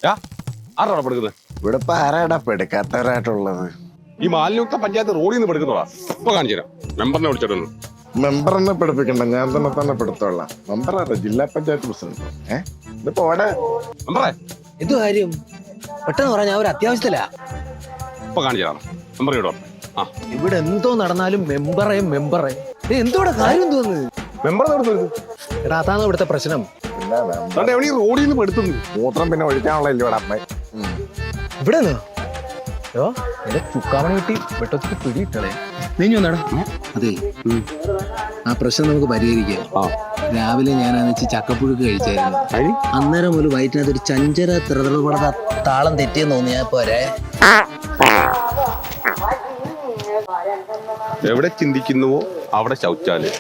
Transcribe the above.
ആരാണ് പെടുക്കുന്നത്? ഇവിടെ ഇപ്പൊ ആരാടാ പെടുക്കാത്തവരായിട്ടുള്ളത്? ഈ മാലിന്യമുക്ത പഞ്ചായത്ത് റോഡിൽ നിന്ന് പെടുക്കുന്നതാ. ഇപ്പൊ കാണിച്ചു തരാം. മെമ്പറിനെ വിളിച്ചിട്ടൊന്ന്. മെമ്പറിനെ പഠിപ്പിക്കണ്ട, ഞാൻ തന്നെ പെടുത്തോളാം. മെമ്പറാ ജില്ലാ പഞ്ചായത്ത് പ്രസിഡന്റ്. ഇതിപ്പോ അവിടെ മെമ്പറേ, എന്തു കാര്യം? പെട്ടെന്ന് പറയാൻ ഞാൻ ഒരു അത്യാവശ്യത്തിലാ. ഇപ്പൊ കാണിച്ചു തരാം. മെമ്പർ ഇവിടെ ആ. ഇവിടെ എന്തോ നടന്നാലും മെമ്പറേ എന്തോടെ കാര്യം തോന്നുന്നു? മെമ്പർ എടാ അതാണ് ഇവിടുത്തെ പ്രശ്നം. പിന്നെ എവിടെ റോഡിൽ നിന്ന് പെടുത്തുന്നു. മൂത്രം പിന്നെ ഒഴിക്കാനുള്ള ഇല്ലയോടെ അമ്മ. ഇവിടെ എന്റെ ചുക്കാമണി കിട്ടി വെട്ടത്തിൽ പിടിയിട്ടേ. നീ വന്നാടാ. അതെ, ആ പ്രശ്നം നമുക്ക് പരിഹരിക്കാം. രാവിലെ ഞാനാണെന്ന് ചക്കപ്പുഴുക്ക് കഴിച്ചായിരുന്നു. അന്നേരം ഒരു വയറ്റിനകത്ത് ഒരു ചഞ്ചര ത്രിതളപട താളം തെറ്റിയെന്ന് തോന്നിയാ പോരെ. എവിടെ ചിന്തിക്കുന്നുവോ അവിടെ ശൗചാലയം.